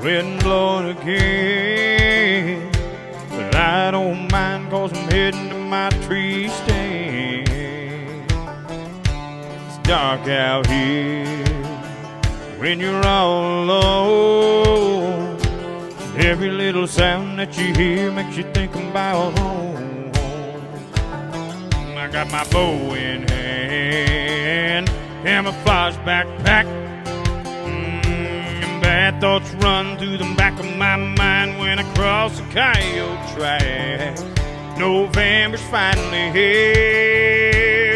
wind blowing again. But I don't mind 'cause I'm heading to my tree stand. It's dark out here when you're all alone. Every little sound that you hear makes you think about home. I got my bow in hand, camouflage backpack. Bad thoughts run through the back of my mind when I cross the coyote track. November's finally here.